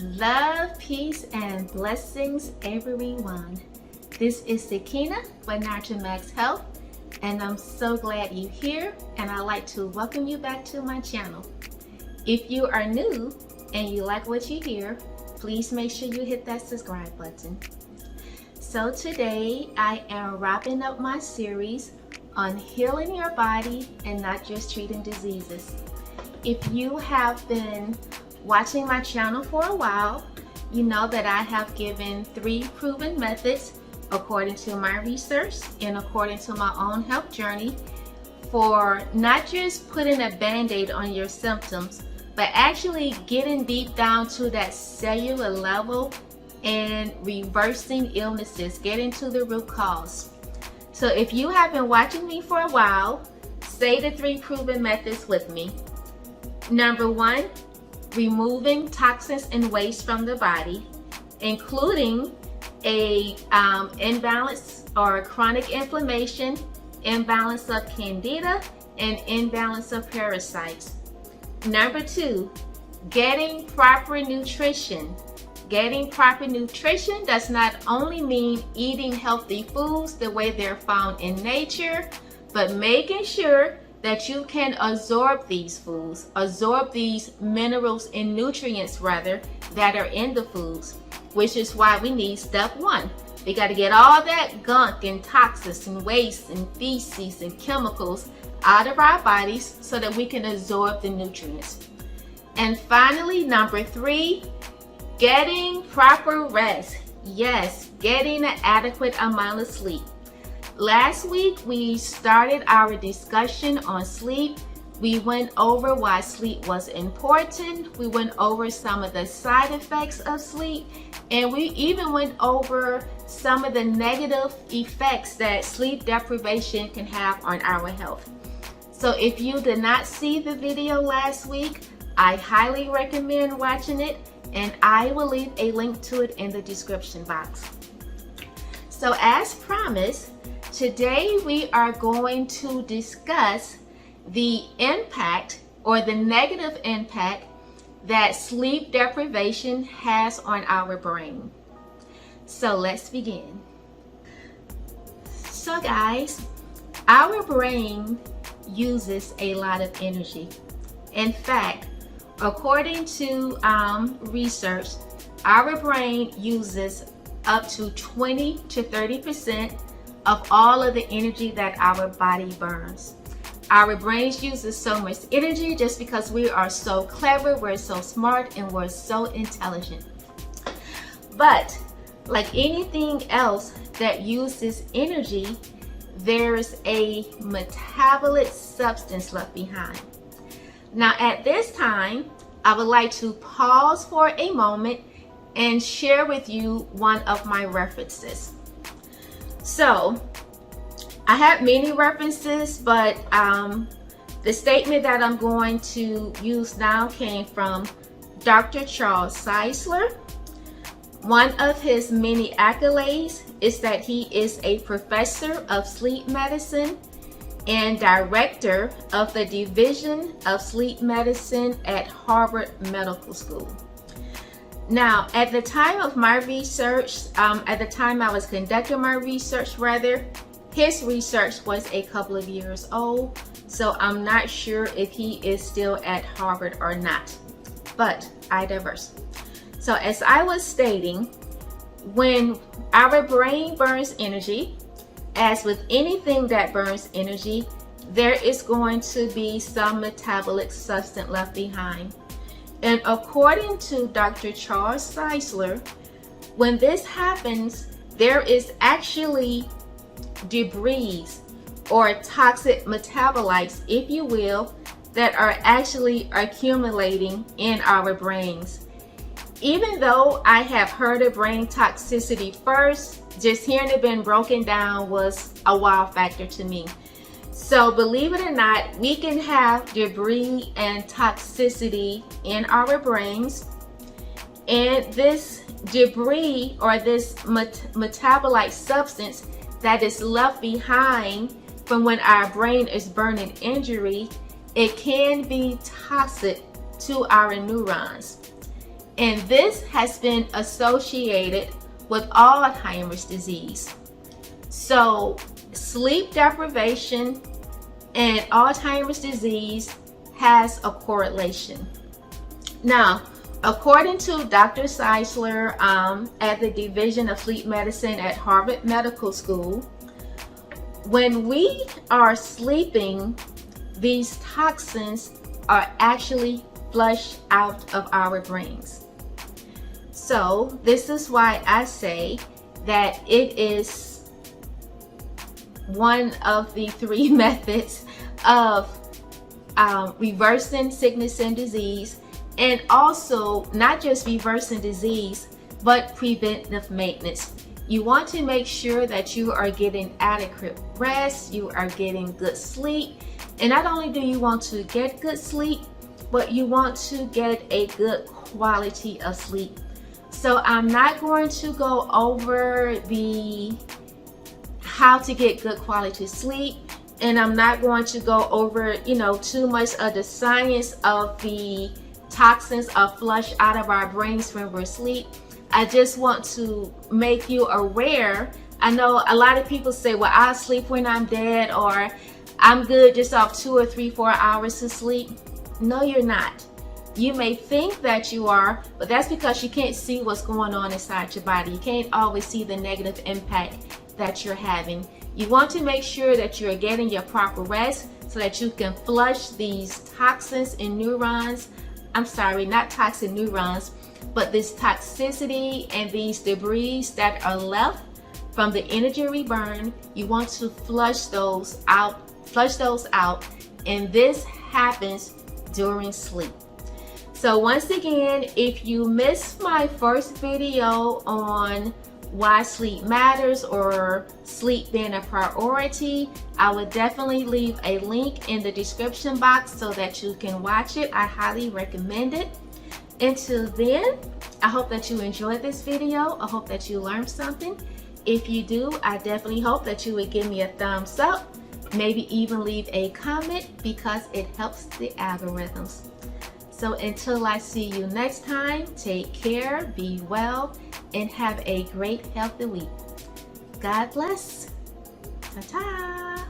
Love, peace, and blessings, everyone. This is Sakina with Natural Max Health, and I'm so glad you're here, and I'd like to welcome you back to my channel. If you are new and you like what you hear, please make sure you hit that subscribe button. So today, I am wrapping up my series on healing your body and not just treating diseases. If you have been watching my channel for a while, you know that I have given 3 proven methods according to my research and according to my own health journey for not just putting a band-aid on your symptoms, but actually getting deep down to that cellular level and reversing illnesses, getting to the root cause. So if you have been watching me for a while, say the 3 proven methods with me. Number 1, removing toxins and waste from the body, including a imbalance or chronic inflammation, imbalance of candida, and imbalance of parasites. Number 2, getting proper nutrition. Getting proper nutrition does not only mean eating healthy foods the way they're found in nature, but making sure that you can absorb these foods, absorb these minerals and nutrients rather that are in the foods, which is why we need step 1. We got to get all that gunk and toxins and waste and feces and chemicals out of our bodies so that we can absorb the nutrients. And finally, number 3, getting proper rest. Yes, getting an adequate amount of sleep. Last week, we started our discussion on sleep. We went over why sleep was important. We went over some of the side effects of sleep. And we even went over some of the negative effects that sleep deprivation can have on our health. So if you did not see the video last week, I highly recommend watching it. And I will leave a link to it in the description box. So as promised, today we are going to discuss the impact or the negative impact that sleep deprivation has on our brain. So let's begin. So guys, our brain uses a lot of energy. In fact, according to research, our brain uses up to 20 to 30% of all of the energy that our body burns. Our brains uses so much energy just because we are so clever, we're so smart, and we're so intelligent. But like anything else that uses energy, there's a metabolite substance left behind. Now at this time, I would like to pause for a moment and share with you one of my references. So I have many references, but the statement that I'm going to use now came from Dr. Charles Czeisler. One of his many accolades is that he is a professor of sleep medicine and director of the Division of Sleep Medicine at Harvard Medical School. Now, at the time of my research, at the time I was conducting my research rather, his research was a couple of years old, so I'm not sure if he is still at Harvard or not, but I digress. So as I was stating, when our brain burns energy, as with anything that burns energy, there is going to be some metabolic substance left behind. And according to Dr. Charles Czeisler, when this happens, there is actually debris or toxic metabolites, if you will, that are actually accumulating in our brains. Even though I have heard of brain toxicity first, just hearing it being broken down was a wow factor to me. So believe it or not, we can have debris and toxicity in our brains. And this debris or this metabolite substance that is left behind from when our brain is burning injury, it can be toxic to our neurons. And this has been associated with Alzheimer's disease. So sleep deprivation and Alzheimer's disease has a correlation. Now, according to Dr. Cellular at the Division of Sleep Medicine at Harvard Medical School, when we are sleeping, these toxins are actually flushed out of our brains. So this is why I say that it is one of the 3 methods of reversing sickness and disease, and also not just reversing disease, but preventive maintenance. You want to make sure that you are getting adequate rest, you are getting good sleep, and not only do you want to get good sleep, but you want to get a good quality of sleep. So I'm not going to go over how to get good quality sleep, and I'm not going to go over, too much of the science of the toxins are flushed out of our brains when we're asleep. I just want to make you aware. I know a lot of people say, well, I'll sleep when I'm dead, or I'm good just off 2 or 3, 4 hours of sleep. No, you're not. You may think that you are, but that's because you can't see what's going on inside your body. You can't always see the negative impact that you're having. You want to make sure that you're getting your proper rest so that you can flush these toxins in neurons. I'm sorry, not toxin neurons, but this toxicity and these debris that are left from the energy we burn. You want to flush those out, and this happens during sleep. So once again, if you missed my first video on why sleep matters or sleep being a priority, I would definitely leave a link in the description box so that you can watch it. I highly recommend it. Until then, I hope that you enjoyed this video. I hope that you learned something. If you do, I definitely hope that you would give me a thumbs up, maybe even leave a comment, because it helps the algorithms. So until I see you next time, take care, be well, and have a great healthy week. God bless. Ta-ta.